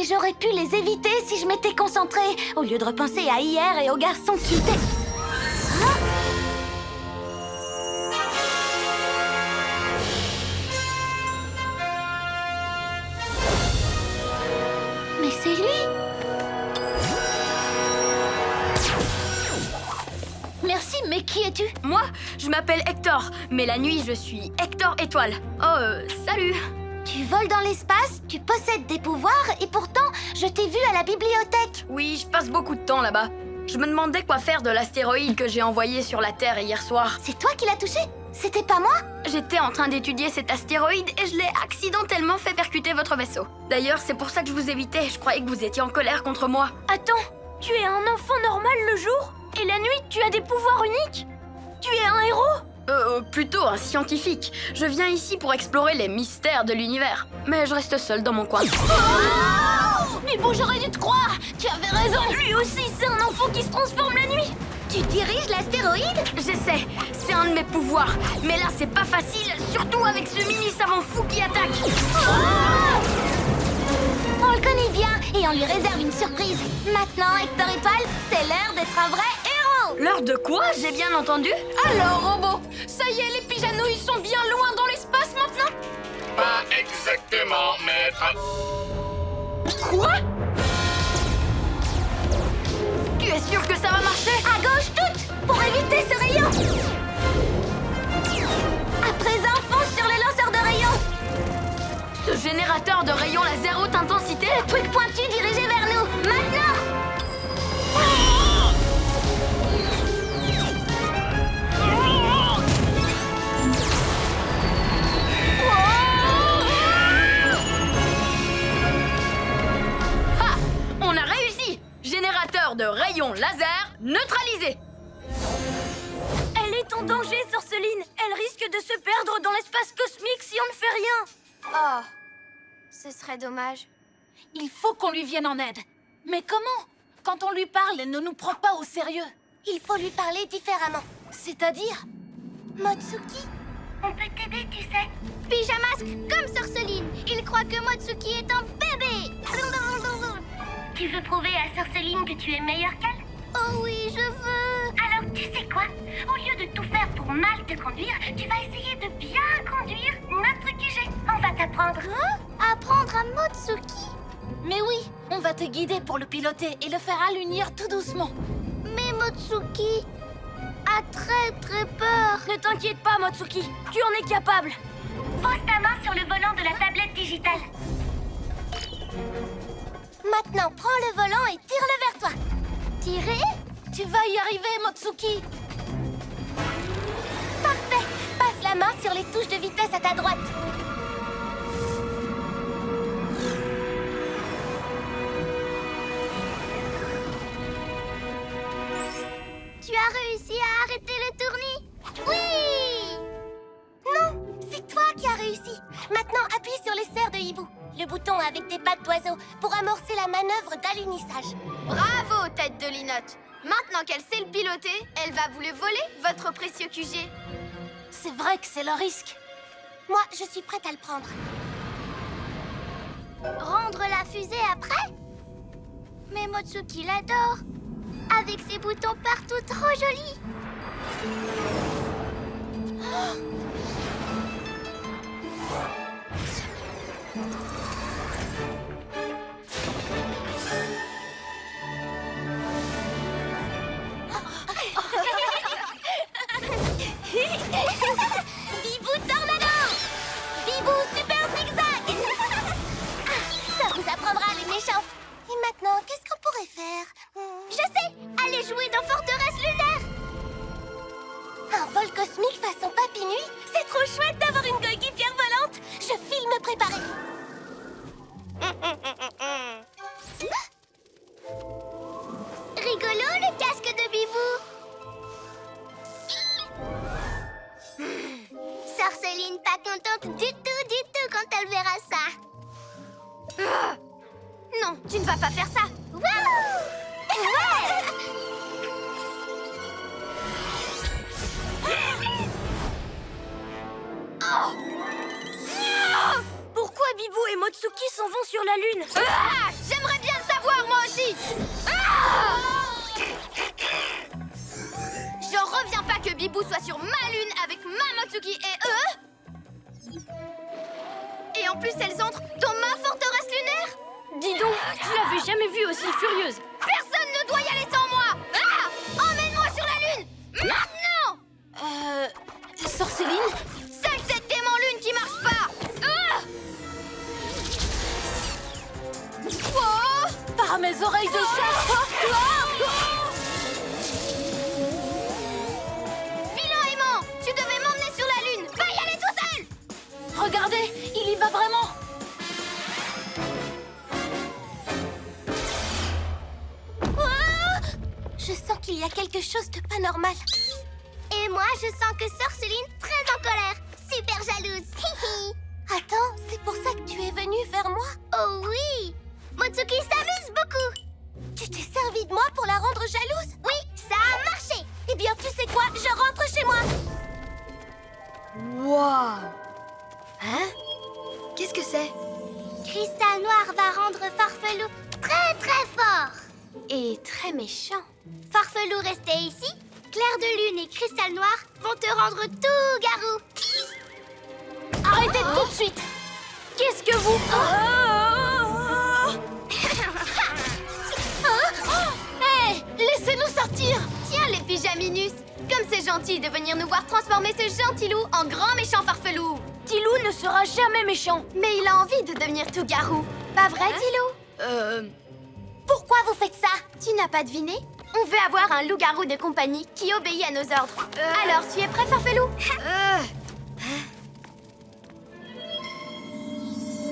Mais j'aurais pu les éviter si je m'étais concentrée, au lieu de repenser à hier et aux garçons qui étaient... Hein? Mais c'est lui! Merci, mais qui es-tu? Moi, je m'appelle Hector, mais la nuit, je suis Hector Étoile. Salut. Tu voles dans l'espace, tu possèdes des pouvoirs, et pourtant, je t'ai vu à la bibliothèque. Oui, je passe beaucoup de temps là-bas. Je me demandais quoi faire de l'astéroïde que j'ai envoyé sur la Terre hier soir. C'est toi qui l'as touché? C'était pas moi? J'étais en train d'étudier cet astéroïde et je l'ai accidentellement fait percuter votre vaisseau. D'ailleurs, c'est pour ça que je vous évitais. Je croyais que vous étiez en colère contre moi. Attends, tu es un enfant normal le jour? Et la nuit, tu as des pouvoirs uniques? Tu es un héros? Plutôt un scientifique. Je viens ici pour explorer les mystères de l'univers. Mais je reste seule dans mon coin. Mais bon, j'aurais dû te croire! Tu avais raison! Lui aussi, c'est un enfant qui se transforme la nuit! Tu diriges l'astéroïde? J'essaie, c'est un de mes pouvoirs. Mais là, c'est pas facile, surtout avec ce mini savant fou qui attaque. On le connaît bien et on lui réserve une surprise. Maintenant, Hector Étoile, c'est l'heure d'être un vrai héros! L'heure de quoi? J'ai bien entendu? Alors, robot, ça y est, les pyjanouilles sont bien loin dans l'espace maintenant? Pas exactement, maître. Quoi? Tu es sûr que ça va marcher? À gauche toutes, pour éviter ce rayon! À présent, fonce sur le lanceur de rayons! Ce générateur de rayons laser haute intensité? Truc pointu dirigé vers nous, maintenant! Ha! On a réussi! Générateur de rayons laser neutralisé! Elle est en danger, Sorceline! Elle risque de se perdre dans l'espace cosmique si on ne fait rien! Oh, ce serait dommage. Il faut qu'on lui vienne en aide. Mais comment? Quand on lui parle, elle ne nous prend pas au sérieux. Il faut lui parler différemment. C'est-à-dire? Motsuki, on peut t'aider, tu sais. Pyjamasque comme Sorceline. Il croit que Motsuki est un bébé. Tu veux prouver à Sorceline que tu es meilleure qu'elle? Oh oui, je veux. Alors, tu sais quoi? Au lieu de tout faire pour mal te conduire, tu vas essayer de bien conduire notre QG. On va t'apprendre. Apprendre à Motsuki? Mais oui, on va te guider pour le piloter et le faire allunir tout doucement. Mais Motsuki a très très peur. Ne t'inquiète pas, Motsuki. Tu en es capable. Pose ta main sur le volant de la tablette digitale. Maintenant, prends le volant et tire-le vers toi. Tirer? Tu vas y arriver, Motsuki. Parfait. Passe la main sur les touches de vitesse à ta droite. Tu as réussi à arrêter le tournis? Oui! Non, c'est toi qui as réussi. Maintenant, appuie sur les serres de hibou. Le bouton avec tes pattes d'oiseau pour amorcer la manœuvre d'alunissage. Bravo, tête de linotte. Maintenant qu'elle sait le piloter, elle va vous le voler, votre précieux QG. C'est vrai que c'est le risque. Moi, je suis prête à le prendre. Rendre la fusée après? Mais Motsuki l'adore. Avec ses boutons partout trop jolis. Bibou tornado! Bibou super zigzag! Ça vous apprendra les méchants. Et maintenant, qu'est-ce qu'on pourrait faire? Je sais, allez jouer dans Forteresse Lunaire. Un vol cosmique façon Papy Nuit? C'est trop chouette d'avoir une coéquipière volante! Je file me préparer. Rigolo le casque de Bibou. Sorceline pas contente du tout quand elle verra ça. Non, tu ne vas pas faire ça. Wouhou! Ouais! Pourquoi Bibou et Motsuki s'en vont sur la Lune? Ah, je plus elles entrent dans ma forteresse lunaire? Dis donc, je l'avais jamais vue aussi furieuse. Personne ne doit y aller sans moi! Ah! Emmène-moi sur la Lune! Maintenant! Sorceline? C'est cette démon lune qui marche pas! Ah! Oh! Par mes oreilles de chat! Vilain aimant! Tu devais m'emmener sur la Lune! Va y aller tout seul! Regardez, il y va vraiment! Ah! Je sens qu'il y a quelque chose de pas normal. Et moi, je sens que Sorceline très en colère, super jalouse. Attends, c'est pour ça que tu es venue vers moi? Oh oui! Motsuki s'amuse beaucoup. Tu t'es servi de moi pour la rendre jalouse? Oui, ça a marché. Eh bien, tu sais quoi? Je rentre chez moi. Waouh! Hein? Qu'est-ce que c'est? Cristal Noir va rendre Farfelou très très fort. Et très méchant. Farfelou, restez ici. Clair de Lune et Cristal Noir vont te rendre tout garou. Arrêtez tout de suite! Qu'est-ce que vous... Hé, laissez-nous sortir. Tiens les pyjaminus. Comme c'est gentil de venir nous voir transformer ce gentil loup en grand méchant Farfelou. Tilou ne sera jamais méchant. Mais il a envie de devenir tout garou. Pas vrai, Tilou? Pourquoi vous faites ça? Tu n'as pas deviné? On veut avoir un loup-garou de compagnie qui obéit à nos ordres. Alors, tu es prêt, Farfelou?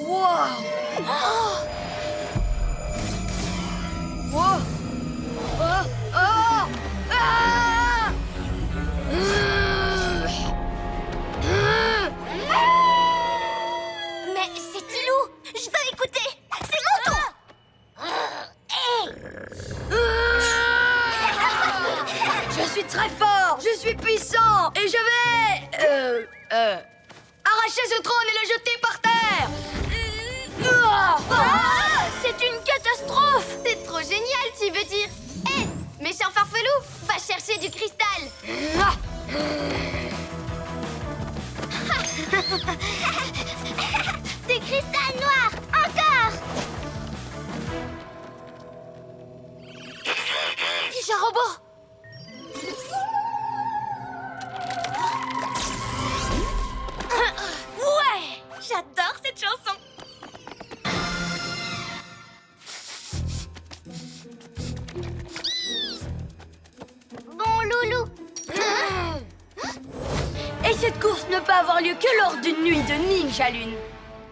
Wow! Wow! Oh! Oh! Ah! Mais c'est Tilou. Je dois écouter. C'est mon tour. Je suis très fort, je suis puissant et je vais arracher ce trône et le jeter par terre. C'est une catastrophe! C'est trop génial, tu veux dire? Hé, méchant Farfelou, va chercher du cristal. Du cristal noir, encore. Déjà robot! Ouais! J'adore cette chanson. Bon loulou. Et cette course ne peut avoir lieu que lors d'une nuit de ninja lune.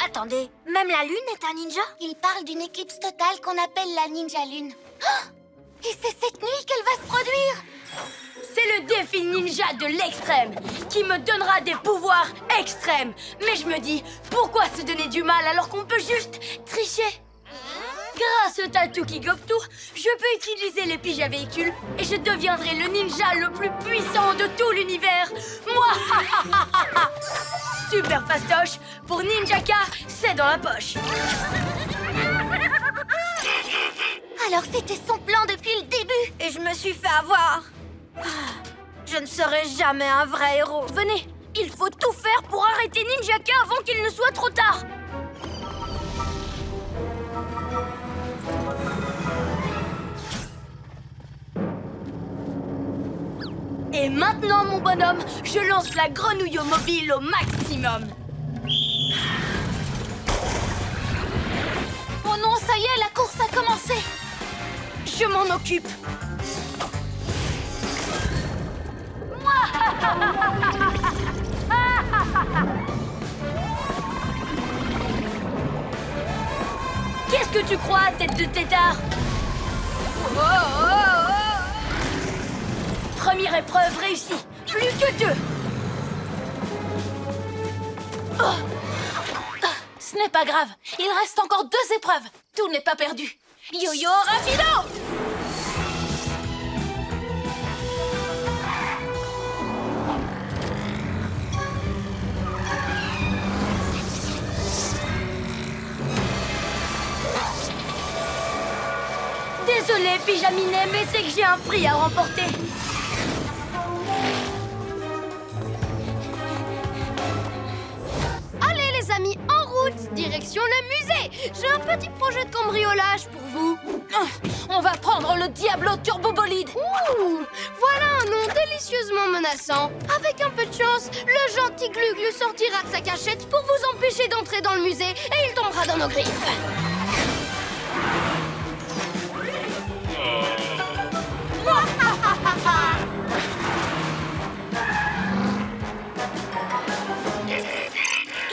Attendez, même la lune est un ninja? Il parle d'une éclipse totale qu'on appelle la ninja lune. Oh! Et c'est cette nuit qu'elle va se produire. C'est le défi ninja de l'extrême qui me donnera des pouvoirs extrêmes. Mais je me dis, pourquoi se donner du mal alors qu'on peut juste tricher? Grâce au Tatuki Goptour, je peux utiliser les pyjas véhicules et je deviendrai le ninja le plus puissant de tout l'univers. Moi, super fastoche, pour Ninjaka, c'est dans la poche. Alors c'était son plan depuis le début. Et je me suis fait avoir. Je ne serai jamais un vrai héros. Venez, il faut tout faire pour arrêter Ninjaka avant qu'il ne soit trop tard. Et maintenant, mon bonhomme, je lance la grenouille mobile au maximum. Oh non, ça y est, la course a commencé. Je m'en occupe. Qu'est-ce que tu crois, tête de tétard? Première épreuve réussie. Plus que 2. Ce n'est pas grave. Il reste encore 2 épreuves. Tout n'est pas perdu. Yo-yo rapido! Désolé, Pyjaminet, mais c'est que j'ai un prix à remporter. Allez les amis, en route. direction le musée. J'ai un petit projet de cambriolage pour vous. On va prendre le Diablo Turbo Bolide. Ouh, voilà un nom délicieusement menaçant. Avec un peu de chance, le gentil Gluglu sortira de sa cachette pour vous empêcher d'entrer dans le musée et il tombera dans nos griffes.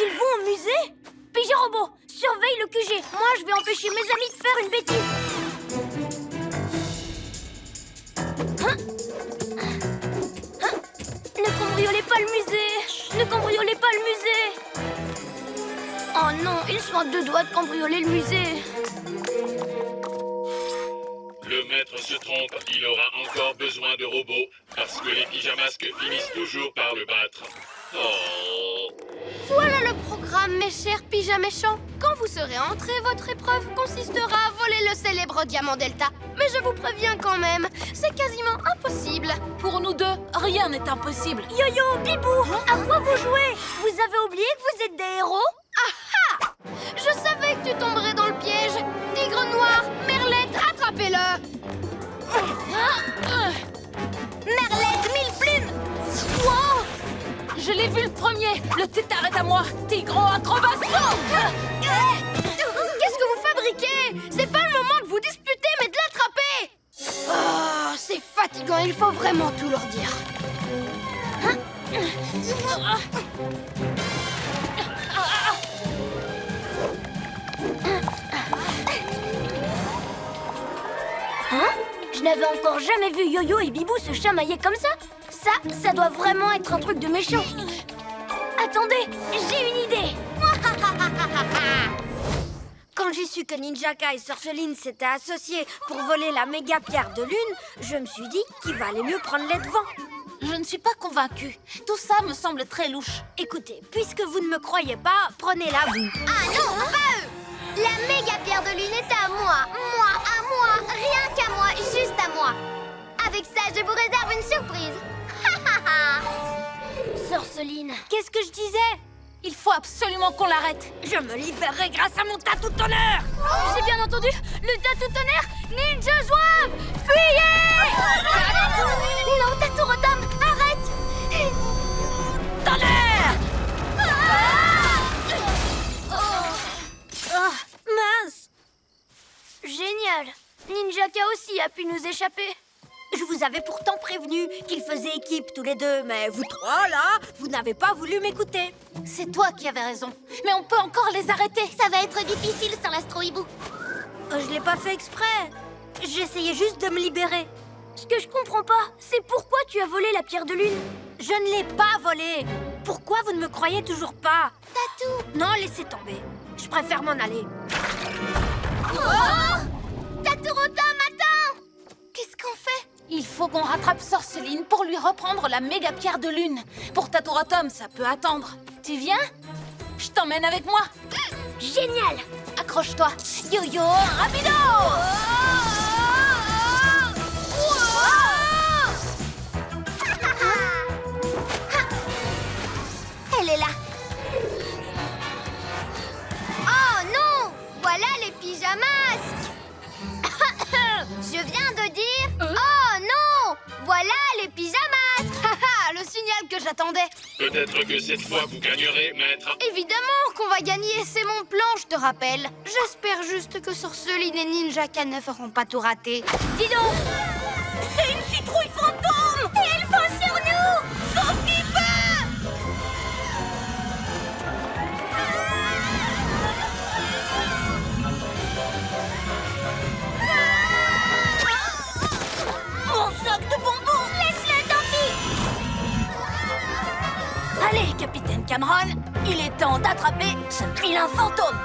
Ils vont au musée? Pidgey-Robot, surveille le QG. Moi, je vais empêcher mes amis de faire une bêtise. Ne cambriolez pas le musée. Ne cambriolez pas le musée. Oh non, ils sont à deux doigts de cambrioler le musée. Le maître se trompe, il aura encore besoin de robots, parce que les pyjamasques finissent toujours par le battre. Oh. Voilà le programme, mes chers pyjamas méchants. Quand vous serez entrés, votre épreuve consistera à voler le célèbre diamant Delta. Mais je vous préviens quand même, c'est quasiment impossible. Pour nous deux, rien n'est impossible. Yo-yo, Bibou, à quoi vous jouez? Vous avez oublié que vous êtes des héros? Ah ah! Je savais que tu tomberais dans le piège. Tigre noir, Merlette, attrapez-le! Merlette, mille plumes! Wow! Je l'ai vu le premier. Le tétard est à moi. Tigro acrobasso! Qu'est-ce que vous fabriquez? C'est pas le moment de vous disputer, mais de l'attraper! Oh, c'est fatigant, il faut vraiment tout leur dire. Je n'avais encore jamais vu Yo-Yo et Bibou se chamailler comme ça. Ça doit vraiment être un truc de méchant. Attendez, j'ai une idée. Quand j'ai su que Ninjaka et Sorceline s'étaient associés pour voler la méga pierre de lune, je me suis dit qu'il valait mieux prendre les devants. Je ne suis pas convaincue. Tout ça me semble très louche. Écoutez, puisque vous ne me croyez pas, prenez-la vous. Ah non, pas eux! La méga pierre de lune est à moi, rien qu'à moi, juste à moi. Avec ça, je vous réserve une surprise. Sorceline, qu'est-ce que je disais? Il faut absolument qu'on l'arrête. Je me libérerai grâce à mon tatou de tonnerre. J'ai bien entendu, le tatou tonnerre, Ninja Zouave, fuyez! Non, Tatou Rotom, arrête! Tonnerre! Oh, mince. Génial. Ninjaka aussi a pu nous échapper. Je vous avais pourtant prévenu qu'ils faisaient équipe tous les deux, mais vous trois, là, vous n'avez pas voulu m'écouter. C'est toi qui avais raison. Mais on peut encore les arrêter. Ça va être difficile sans l'astro-hibou. Je l'ai pas fait exprès. J'essayais juste de me libérer. Ce que je comprends pas, c'est pourquoi tu as volé la pierre de lune. Je ne l'ai pas volée. Pourquoi vous ne me croyez toujours pas? Tatou! Non, laissez tomber. Je préfère m'en aller. Tatou Rotom, attends! Qu'est-ce qu'on fait? Il faut qu'on rattrape Sorceline pour lui reprendre la méga pierre de lune. Pour Tatouratom, ça peut attendre. Tu viens? Je t'emmène avec moi. Génial. Accroche-toi. Yo-yo, rapido! Elle est là. Oh non! Voilà les pyjamas! Je viens de dire... Oh non! Voilà les pyjamas! Haha, le signal que j'attendais. Peut-être que cette fois vous gagnerez, maître. Évidemment qu'on va gagner, c'est mon plan, je te rappelle. J'espère juste que Sorceline et Ninjaka ne feront pas tout rater. Dis donc, c'est une citrouille fantôme et elle fonce sur nous. Sauf qu'il peut. Mon sac de bonbons, laisse-le, tant pis. Allez, capitaine Cameron, il est temps d'attraper ce vilain fantôme.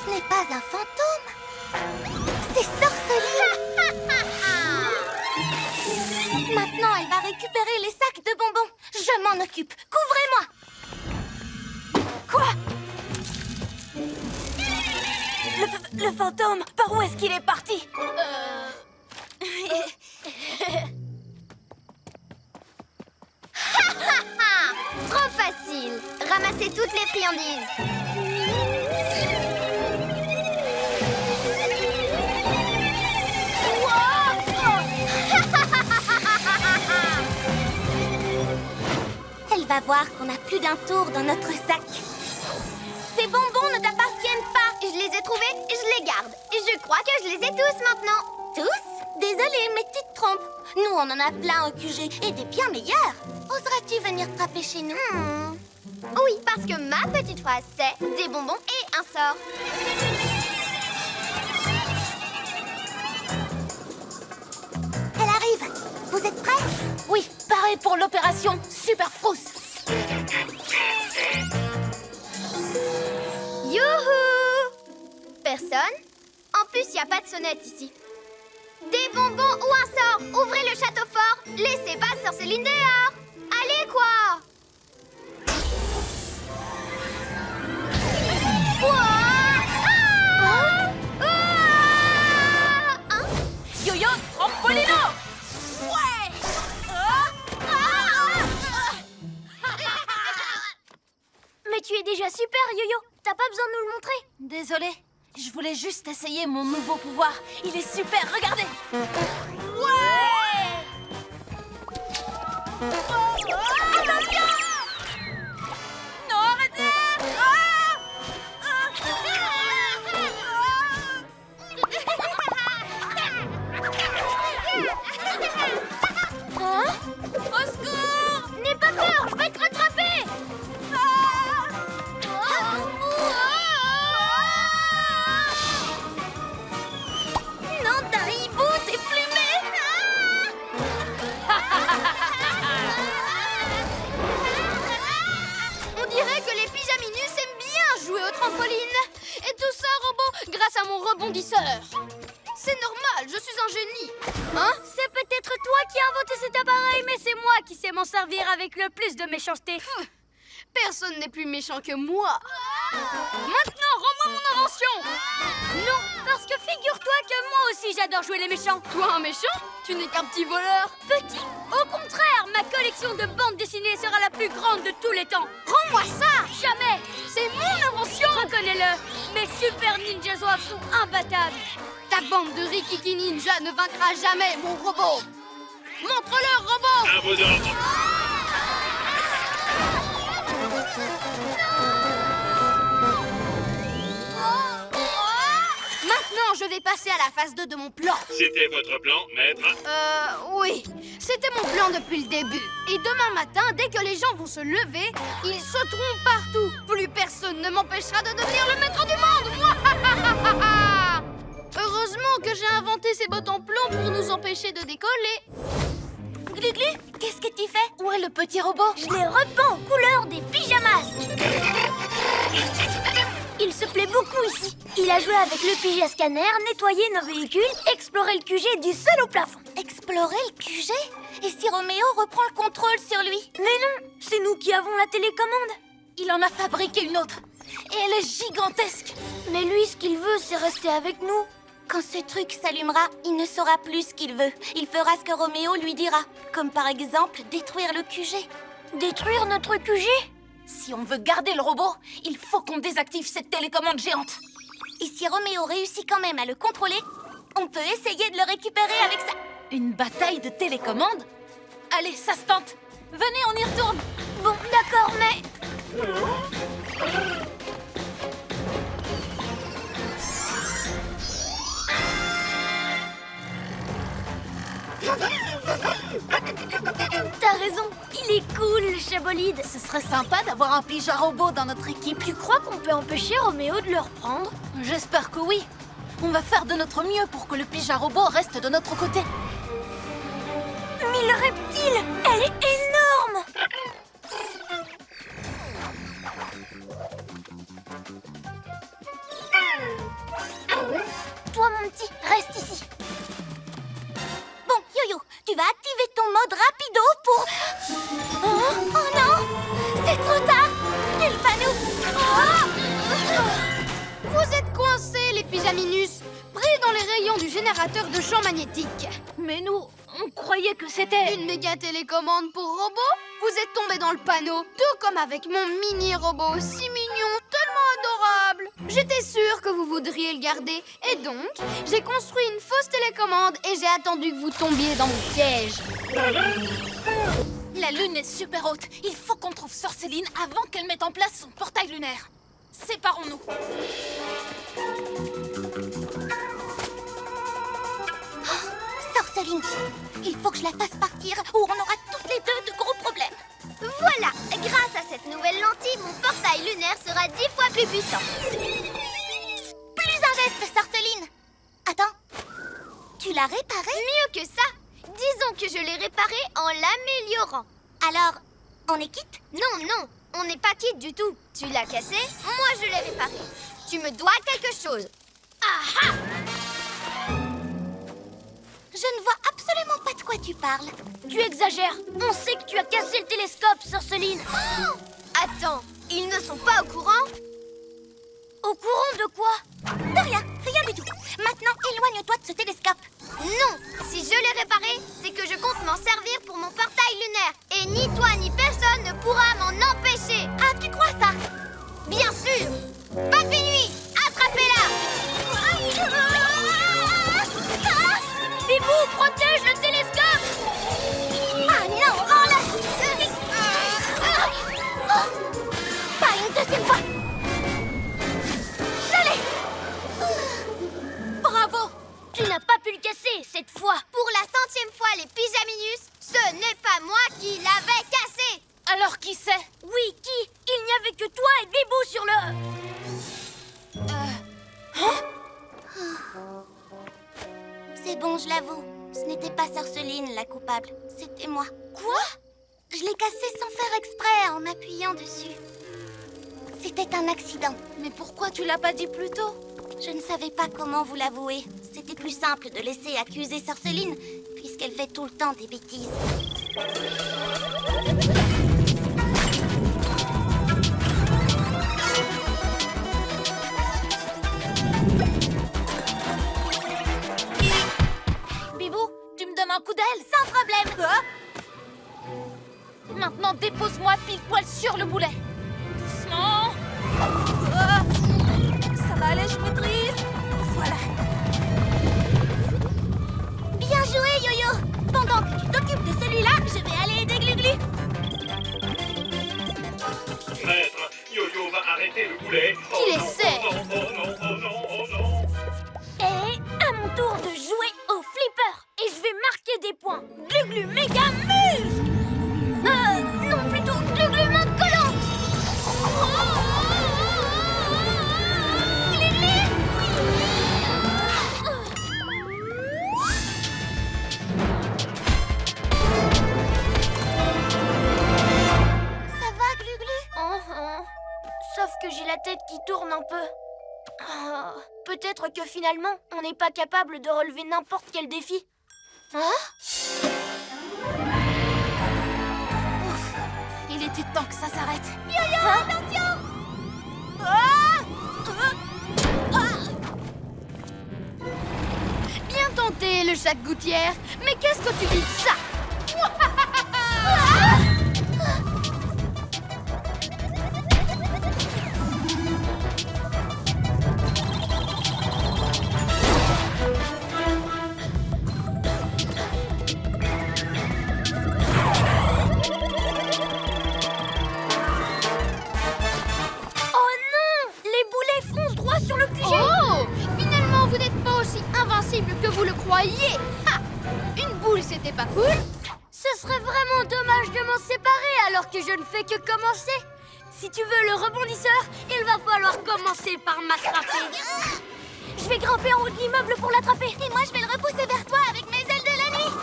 Ce n'est pas un fantôme. C'est Sorceline. Maintenant, elle va récupérer les sacs de bonbons. Je m'en occupe. Couvrez-moi. Quoi? Le fantôme, par où est-ce qu'il est parti? Trop facile. Ramassez toutes les friandises. Elle va voir qu'on a plus d'un tour dans notre sac. Ces bonbons ne t'appartiennent pas. Je les ai trouvés, je les garde. Je crois que je les ai tous maintenant. Tous? Désolée, mais tu te trompes. Nous, on en a plein au QG et des bien meilleurs. Oseras-tu venir frapper chez nous? Oui, parce que ma petite phrase, c'est des bonbons et un sort. Elle arrive. Vous êtes prêts? Oui, pareil pour l'opération Super Frousse. Youhou! Personne? En plus, il n'y a pas de sonnette ici. Des bonbons ou un sort? Ouvrez le château fort. Laissez pas Sorceline dehors. Allez, quoi! Yo-yo, trampolino! Mais tu es déjà super, Yo-Yo. T'as pas besoin de nous le montrer. Désolée, je voulais juste essayer mon nouveau pouvoir. Il est super, regardez! Attention! Non, arrêtez! Au secours! N'aie pas peur, je vais te rattraper. Non, Daribou, t'es plumé. On dirait que les pyjaminus aiment bien jouer au trampoline. Et tout ça, robot, grâce à mon rebondisseur. C'est normal, je suis un génie. Hein? C'est peut-être toi qui as inventé cet appareil, mais c'est moi qui sais m'en servir avec le plus de méchanceté. Personne n'est plus méchant que moi. Maintenant, rends-moi mon invention. Non, parce que figure-toi que moi aussi j'adore jouer les méchants. Toi, un méchant? Tu n'es qu'un petit voleur. Petit? Au contraire, ma collection de bandes dessinées sera la plus grande de tous les temps. Rends-moi ça! Jamais! C'est mon invention! Reconnais-le, mes super ninja zouaves sont imbattables. Ta bande de Rikiki Ninja ne vaincra jamais mon robot. Montre-leur, robot! À vos ordres. Maintenant, je vais passer à la phase 2 de mon plan. C'était votre plan, maître? Oui. C'était mon plan depuis le début. Et demain matin, dès que les gens vont se lever, ils sauteront partout. Plus personne ne m'empêchera de devenir le maître du monde. Moi. Heureusement que j'ai inventé ces bottes en plomb pour nous empêcher de décoller. Glu-Glu, qu'est-ce que tu fais? Où est le petit robot? Je les repeins aux couleurs des pyjamas. Il se plaît beaucoup ici. Il a joué avec le pyjascanner, nettoyé nos véhicules, exploré le QG du sol au plafond. Explorer le QG? Et si Roméo reprend le contrôle sur lui? Mais non, c'est nous qui avons la télécommande. Il en a fabriqué une autre. Et elle est gigantesque. Mais lui, ce qu'il veut, c'est rester avec nous. Quand ce truc s'allumera, il ne saura plus ce qu'il veut. Il fera ce que Roméo lui dira. Comme par exemple, détruire le QG. Détruire notre QG? Si on veut garder le robot, il faut qu'on désactive cette télécommande géante. Et si Roméo réussit quand même à le contrôler, on peut essayer de le récupérer avec ça. Une bataille de télécommande? Allez, ça se tente. Venez, on y retourne. Bon, d'accord, mais... T'as raison, il est cool, le chabolide. Ce serait sympa d'avoir un pyjama robot dans notre équipe. Tu crois qu'on peut empêcher Roméo de le reprendre? J'espère que oui. On va faire de notre mieux pour que le pyjama robot reste de notre côté. Mais le reptile, elle est énorme! Toi, mon petit, reste ici. Bon, Yo-Yo, tu vas activer ton mode rapido pour... Oh non! C'est trop tard! Il va nous... Vous êtes coincés, les pyjaminus, pris dans les rayons du générateur de champ magnétique. Mais nous, On croyait que c'était... Une méga télécommande pour robot? Vous êtes tombé dans le panneau, tout comme avec mon mini-robot si mignon, tellement adorable. J'étais sûre que vous voudriez le garder, et donc, j'ai construit une fausse télécommande et j'ai attendu que vous tombiez dans mon piège. La lune est super haute. Il faut qu'on trouve Sœur Céline avant qu'elle mette en place son portail lunaire. Séparons-nous. Sorceline, il faut que je la fasse partir ou on aura toutes les deux de gros problèmes. Voilà, grâce à cette nouvelle lentille, mon portail lunaire sera 10 fois plus puissant. Plus un geste, Sorceline. Attends, tu l'as réparé? Mieux que ça. Disons que je l'ai réparé en l'améliorant. Alors, on est quitte? Non, on n'est pas quitte du tout. Tu l'as cassé, moi je l'ai réparé. Tu me dois quelque chose. Ah ah! Je ne vois absolument pas de quoi tu parles. Tu exagères. On sait que tu as cassé le télescope, Sœur Céline. Oh! Attends, ils ne sont pas au courant? Au courant de quoi? De rien du tout. Maintenant, éloigne-toi de ce télescope. Non, si je l'ai réparé, c'est que je compte m'en servir pour mon portail lunaire. Et ni toi ni personne ne pourra m'en empêcher. Ah, tu crois ça? Bien sûr. Pas de nuit, attrapez-la. Bibou, protège le télescope! Ah non, rends-le. Pas une deuxième fois. Bravo! Tu n'as pas pu le casser cette fois. Pour la 100e fois, les pyjaminus, ce n'est pas moi qui l'avais cassé. Alors qui c'est? Oui, qui? Il n'y avait que toi et Bibou sur le... C'est bon, je l'avoue. Ce n'était pas Sorceline la coupable, c'était moi. Quoi? Je l'ai cassé sans faire exprès en appuyant dessus. C'était un accident. Mais pourquoi tu l'as pas dit plus tôt? Je ne savais pas comment vous l'avouer. C'était plus simple de laisser accuser Sorceline, puisqu'elle fait tout le temps des bêtises. Bibou, tu me donnes un coup d'aile? Sans problème. Maintenant, dépose-moi pile poil sur le boulet. Doucement. Ça va aller, je maîtrise. Voilà. Bien joué, Yo-Yo. Pendant que tu t'occupes de celui-là, je vais aller aider Glu-Glu. Maître, Yo-Yo va arrêter le boulet. Qu'il non, essaie. Oh non, oh non, oh non, oh non. Et à mon tour de jouer au flipper. Et je vais marquer des points. Glu-Glu méga muscle. Non, plutôt Glu-Glu main collante. Ça va, Glu-Glu? Sauf que j'ai la tête qui tourne un peu. Peut-être que finalement, on n'est pas capable de relever n'importe quel défi. Il était temps que ça s'arrête. Yo-Yo, attention! Bien tenté, le chat de gouttière. Mais qu'est-ce que tu dis de ça? Oh non! Les boulets foncent droit sur le QG! Oh! Finalement, vous n'êtes pas aussi invincible que vous le croyez. Ha! Une boule, c'était pas cool? Ce serait vraiment dommage de m'en séparer alors que je ne fais que commencer. Si tu veux le rebondisseur, il va falloir commencer par m'attraper. Je vais grimper en haut de l'immeuble pour l'attraper. Et moi, je vais le repousser vers toi avec mes ailes de la nuit.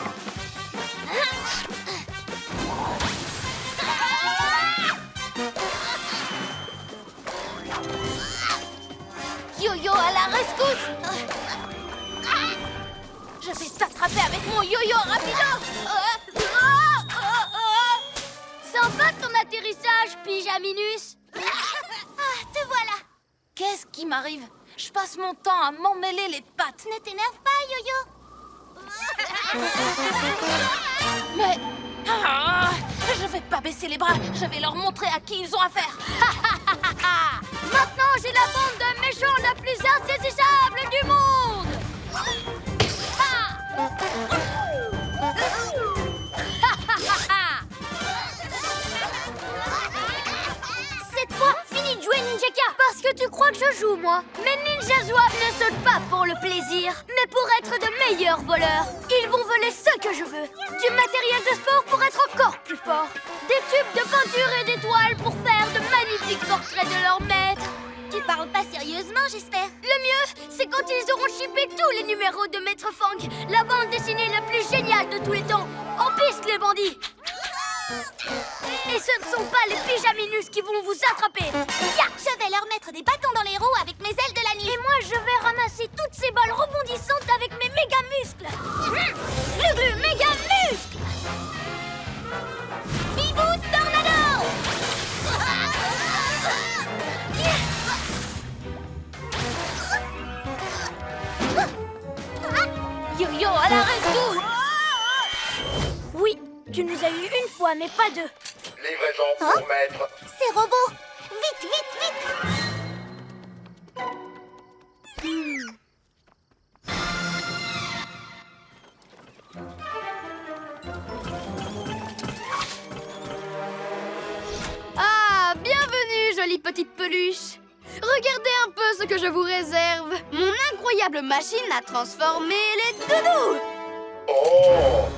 Yo-Yo à la rescousse. Je vais t'attraper avec mon yo-yo rapido. Sympa ton atterrissage, Pyjaminus. Ah, te voilà. Qu'est-ce qui m'arrive? Je passe mon temps à m'emmêler les pattes. Ne t'énerve pas, Yo-Yo. Mais... Ah, je vais pas baisser les bras. Je vais leur montrer à qui ils ont affaire. Maintenant, j'ai la bande de méchants la plus insaisissable du monde. Cette fois, fini de jouer Ninjaka. Parce que tu crois que je joue, moi. Mais Ninja Zouave ne sautent pas pour le plaisir, mais pour être de meilleurs voleurs. Ils vont voler ce que je veux. Du matériel de sport pour être encore plus fort. Des tubes de peinture et d'étoiles pour faire de magnifiques portraits de leur maître. Tu parles pas sérieusement, j'espère. Le mieux, c'est quand ils auront chippé tous les numéros de Maître Fang, la bande dessinée la plus géniale de tous les temps. En piste, les bandits! Et ce ne sont pas les pyjaminus qui vont vous attraper. Ya, je vais leur mettre des bâtons dans les roues avec mes ailes de la nuit. Et moi, je vais ramasser toutes ces balles rebondissantes avec mes méga muscles. Glu-glu, méga muscles! Bibou Tornado! Yo-yo à la rescousse! Oui, tu nous as eu une fois, mais pas deux. Livraison pour maître. C'est robot! Vite, vite, vite! Ah, bienvenue, jolie petite peluche. Regardez un peu ce que je vous réserve. Mon incroyable machine à transformer les doudous. Oh!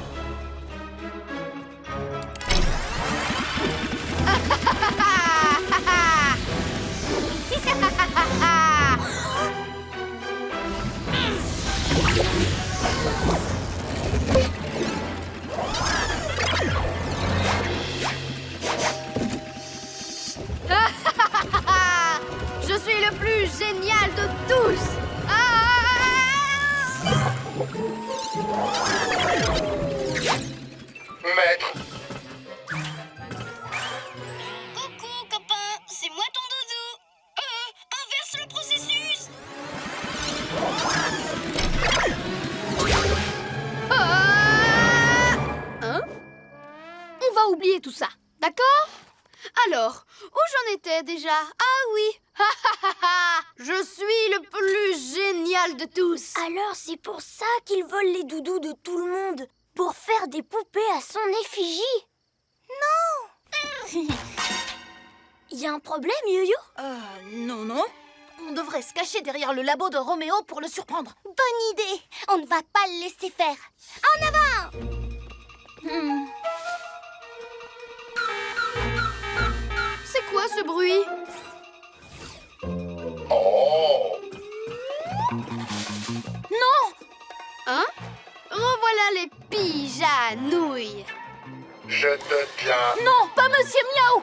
Je suis le plus génial de tous. Maître, Coucou, copain, c'est moi ton doudou. Inverse le processus. Hein? On va oublier tout ça, d'accord? Alors, où j'en étais déjà? Ah oui. Je suis le plus génial de tous. Alors c'est pour ça qu'ils volent les doudous de tout le monde, pour faire des poupées à son effigie. Non. Y a un problème, Yo-Yo? Non, non. On devrait se cacher derrière le labo de Roméo pour le surprendre. Bonne idée. On ne va pas le laisser faire. En avant! C'est quoi ce bruit? oh! Non! Hein? Revoilà les pyjanouilles. Je te tiens. Non, pas Monsieur Miaou!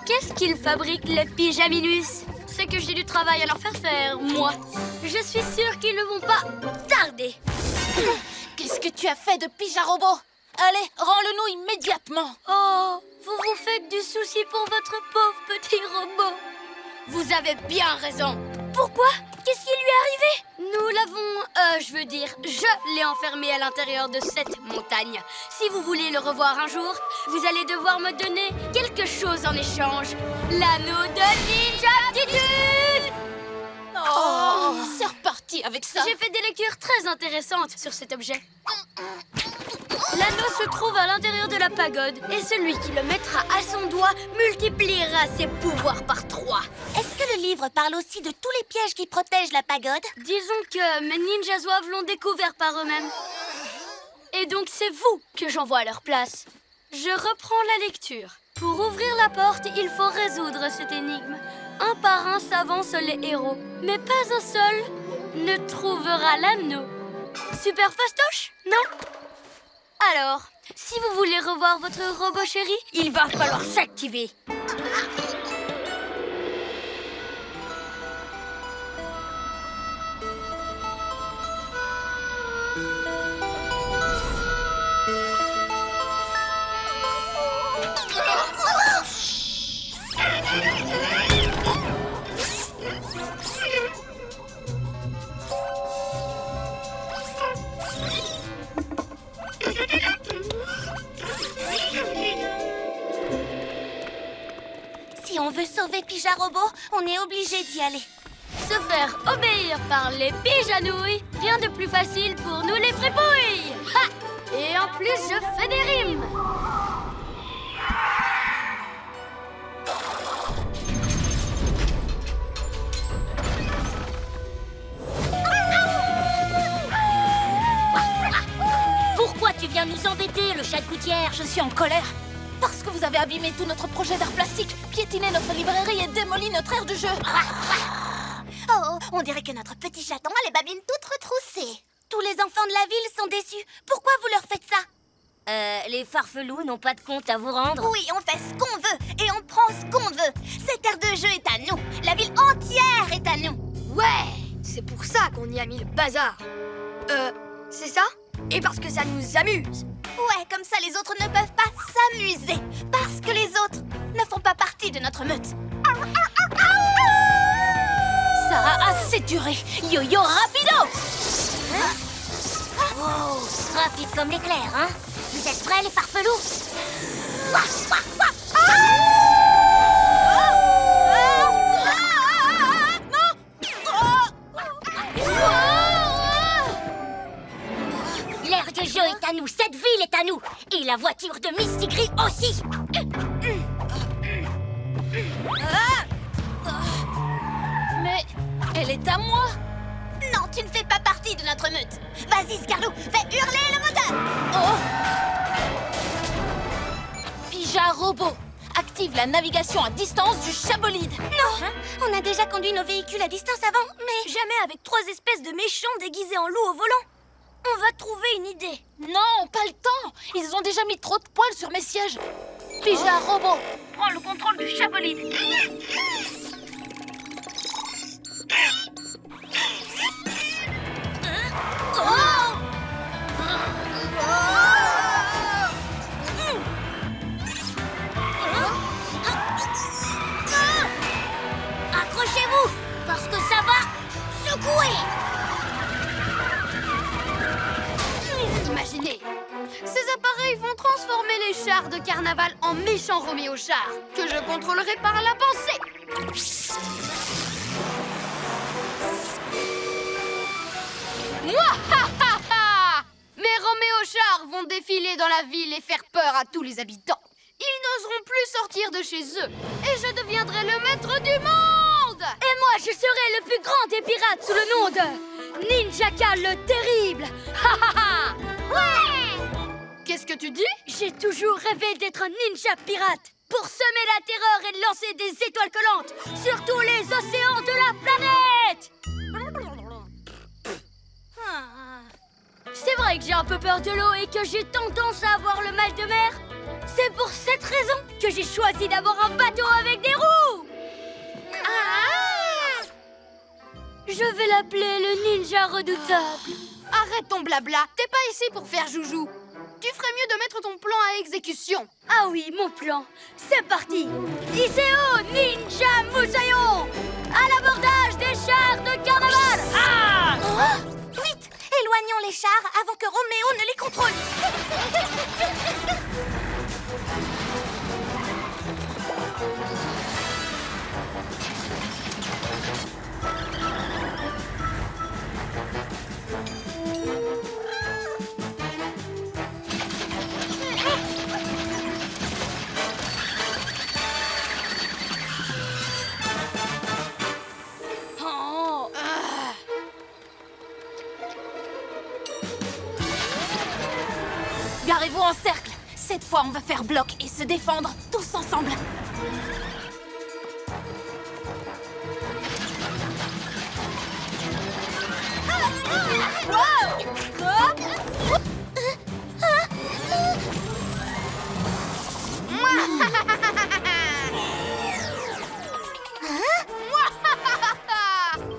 Qu'est-ce qu'ils fabriquent, les pyjaminus? C'est que j'ai du travail à leur faire, moi. Je suis sûre qu'ils ne vont pas tarder. Qu'est-ce que tu as fait de Pyjarobot? Allez, rends-le-nous immédiatement. Oh, vous vous faites du souci pour votre pauvre petit robot. Vous avez bien raison. Pourquoi? Qu'est-ce qui lui est arrivé? Nous l'avons, je l'ai enfermé à l'intérieur de cette montagne. Si vous voulez le revoir un jour, vous allez devoir me donner quelque chose en échange. L'anneau de Ninjaptitude! Oh, c'est reparti avec ça. J'ai fait des lectures très intéressantes sur cet objet. L'anneau se trouve à l'intérieur de la pagode et celui qui le mettra à son doigt multipliera ses pouvoirs par 3. Est-ce que le livre parle aussi de tous les pièges qui protègent la pagode? Disons que mes ninjas zouaves l'ont découvert par eux-mêmes. Et donc c'est vous que j'envoie à leur place. Je reprends la lecture. Pour ouvrir la porte, il faut résoudre cette énigme. Un par un s'avancent les héros, mais pas un seul ne trouvera l'anneau. Super fastoche, non? Alors, si vous voulez revoir votre robot chéri, il va falloir s'activer. veut sauver Pyja-Robot, on est obligé d'y aller. Se faire obéir par les pijanouilles, rien de plus facile pour nous les fripouilles. Ha! Et en plus, je fais des rimes. Pourquoi tu viens nous embêter, le chat de gouttière? Je suis en colère. Parce que vous avez abîmé tout notre projet d'art plastique, piétiné notre librairie et démoli notre aire de jeu. Oh, on dirait que notre petit chaton a les babines toutes retroussées. Tous les enfants de la ville sont déçus. Pourquoi vous leur faites ça? Les farfelous n'ont pas de compte à vous rendre. Oui, on fait ce qu'on veut et on prend ce qu'on veut. Cette aire de jeu est à nous. La ville entière est à nous. Ouais, c'est pour ça qu'on y a mis le bazar. C'est ça? Et parce que ça nous amuse. Ouais, comme ça les autres ne peuvent pas s'amuser. Parce que les autres ne font pas partie de notre meute. Ça a assez duré. Yo-yo rapido! Wow, rapide comme l'éclair, hein? Vous êtes prêts, les farfelous? L'aire de jeu est à nous, cette ville est à nous. Et la voiture de Misty Gris aussi. Mais elle est à moi. Non, tu ne fais pas partie de notre meute. Vas-y, Scarlou, fais hurler le moteur. Pyja-Robot, active la navigation à distance du chabolide. Non, on a déjà conduit nos véhicules à distance avant, mais... Jamais avec 3 espèces de méchants déguisés en loups au volant. On va trouver une idée. Non, pas le temps. Ils ont déjà mis trop de poils sur mes sièges. Pyja-Robot, prends le contrôle du chabolide. Accrochez-vous, parce que ça va secouer. Imaginez, ces appareils vont transformer les chars de carnaval en méchants Roméo chars que je contrôlerai par la pensée. Mouahahaha! Mes Roméo chars vont défiler dans la ville et faire peur à tous les habitants. Ils n'oseront plus sortir de chez eux et je deviendrai le maître du monde. Et moi, je serai le plus grand des pirates sous le nom de Ninjaka le Terrible. Ha ha ha! Qu'est-ce que tu dis? J'ai toujours rêvé d'être un ninja pirate pour semer la terreur et de lancer des étoiles collantes sur tous les océans de la planète. C'est vrai que j'ai un peu peur de l'eau et que j'ai tendance à avoir le mal de mer. C'est pour cette raison que j'ai choisi d'avoir un bateau avec des roues. Je vais l'appeler le ninja redoutable. Arrête ton blabla, t'es pas ici pour faire joujou. Tu ferais mieux de mettre ton plan à exécution. Ah oui, mon plan. C'est parti. Iseo Ninja Musayon, à l'abordage des chars de carnaval. Ah! Vite, éloignons les chars avant que Roméo ne les contrôle. Garez-vous en cercle. Cette fois, on va faire bloc et se défendre tous ensemble.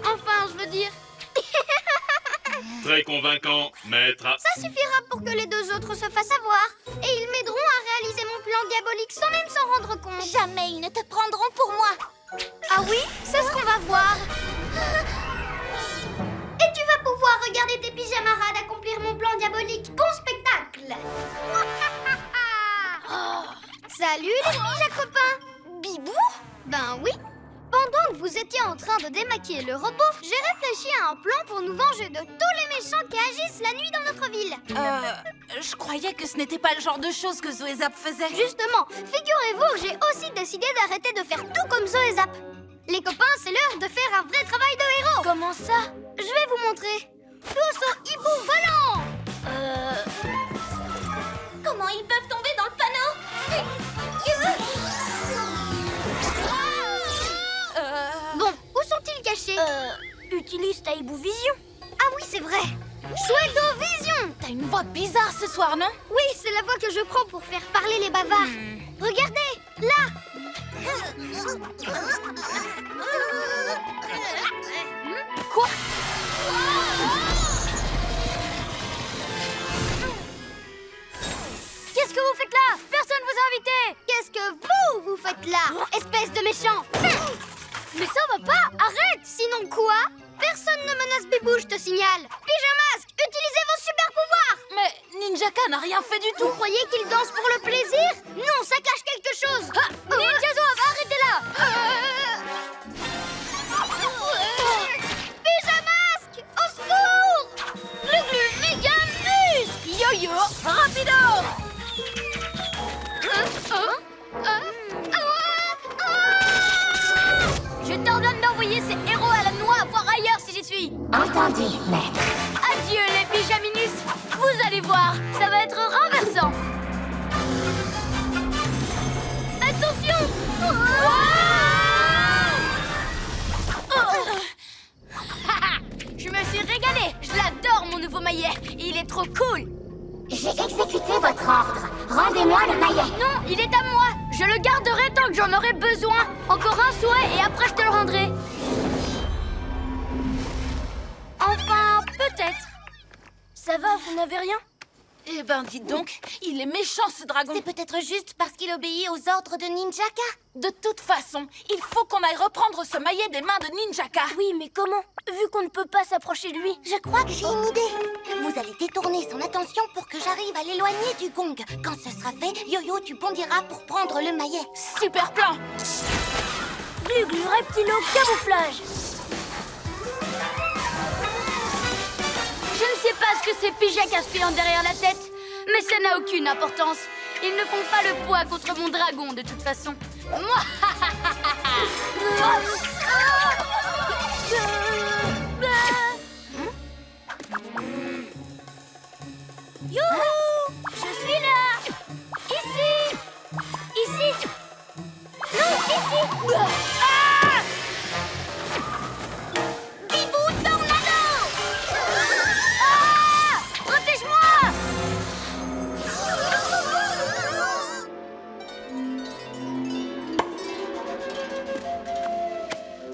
Enfin, je veux dire. Très convaincant, maître. Ça suffira pour que les deux autres se fassent avoir. Et ils m'aideront à réaliser mon plan diabolique sans même s'en rendre compte. Jamais ils ne te prendront pour moi. Ah oui? C'est ce qu'on va voir. Et tu vas pouvoir regarder tes pyjamarades accomplir mon plan diabolique. Bon spectacle. Salut les pyja copains. Bibou? Ben oui. Pendant que vous étiez en train de démaquiller le robot, j'ai réfléchi à un plan pour nous venger de tous les méchants qui agissent la nuit dans notre ville. Je croyais que ce n'était pas le genre de choses que Zoé Zap faisait. Justement, figurez-vous que j'ai aussi décidé d'arrêter de faire tout comme Zoé Zap. Les copains, c'est l'heure de faire un vrai travail de héros. Comment ça? Je vais vous montrer. Tous au hibou volant. Comment ils peuvent tomber dans le panneau? Bon, où sont-ils cachés? Utilise ta hibou vision. Ah oui, c'est vrai. Chouetto Vision. T'as une voix bizarre ce soir, non? Oui, c'est la voix que je prends pour faire parler les bavards. Regardez, là. Quoi? Qu'est-ce que vous faites là? Personne vous a invité. Qu'est-ce que vous faites là? Espèce de méchant. Mais ça va pas. Arrête. Sinon quoi? Personne ne menace Bibou, je te signale. Pyjamasque, utilisez vos super pouvoirs. Mais Ninjaka n'a rien fait du tout. Vous croyez qu'il danse pour le plaisir? Non, ça cache quelque chose. Ninja Zouave, arrêtez-là. Pyjamasque, au secours. Glu méga muscle. Yo-yo, rapido! Je t'ordonne d'envoyer ces héros à la noix voir ailleurs si j'y suis. Entendu, maître. Adieu les pyjaminus. Vous allez voir, ça va être renversant. Attention! Je me suis régalée. Je l'adore mon nouveau maillet. Il est trop cool. J'ai exécuté votre ordre. Rendez-moi le maillet. Non, il est à moi. Je le garderai tant que j'en aurai besoin. Encore un souhait et après je te le rendrai. Enfin, peut-être. Ça va, vous n'avez rien? Eh ben, dites donc, il est méchant ce dragon. C'est peut-être juste parce qu'il obéit aux ordres de Ninjaka. De toute façon, il faut qu'on aille reprendre ce maillet des mains de Ninjaka. Oui, mais comment? Vu qu'on ne peut pas s'approcher de lui. Je crois que j'ai une idée. Vous allez détourner son attention pour que j'arrive à l'éloigner du gong. Quand ce sera fait, Yo-Yo, tu bondiras pour prendre le maillet. Super plan. Glu-glu, reptilo, camouflage. Je ne sais pas ce que ces pigeons aspirant derrière la tête, mais ça n'a aucune importance. Ils ne font pas le poids contre mon dragon de toute façon. Youhou! Je suis là! Ici! Ici! Non, ici! Ah! Bibou Tornado! Ah! Protège-moi!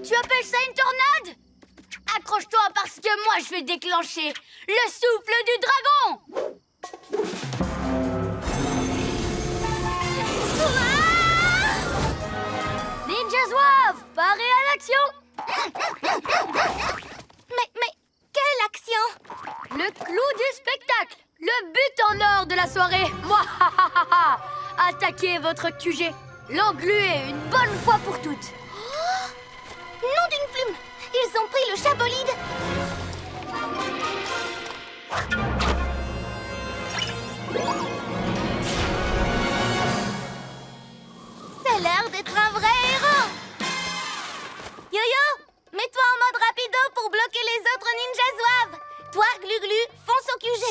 Tu appelles ça une tornade? Accroche-toi parce que moi je vais déclencher le souffle du dragon! Ninja Zouave, paré à l'action! Mais, quelle action? Le clou du spectacle! Le but en or de la soirée! Mouahahaha! Attaquez votre QG! L'engluer une bonne fois pour toutes! Nom d'une plume! Ils ont pris le chabolide! Ça a l'air d'être un vrai héros! Yo-Yo, mets-toi en mode rapido pour bloquer les autres ninjas zouaves! Toi, Glu-Glu, fonce au QG!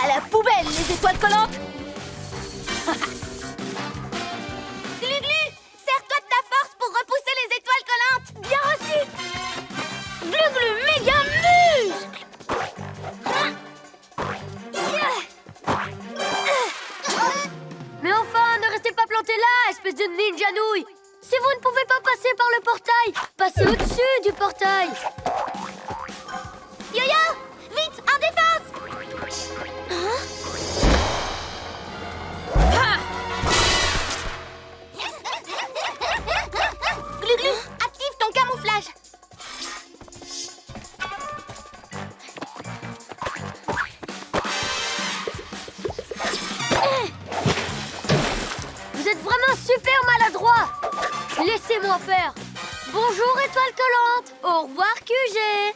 À la poubelle, les étoiles collantes. Glu-Glu, sers-toi de ta force pour repousser les étoiles collantes! Bien reçu! Glu-glu méga muscle! Mais enfin, ne restez pas plantés là, espèce de ninja nouille! Si vous ne pouvez pas passer par le portail, passez au-dessus du portail! Yo-Yo, vite, en défense! Glu-Glu, active ton camouflage! droit. Laissez-moi faire. Bonjour, étoile collante. Au revoir, QG.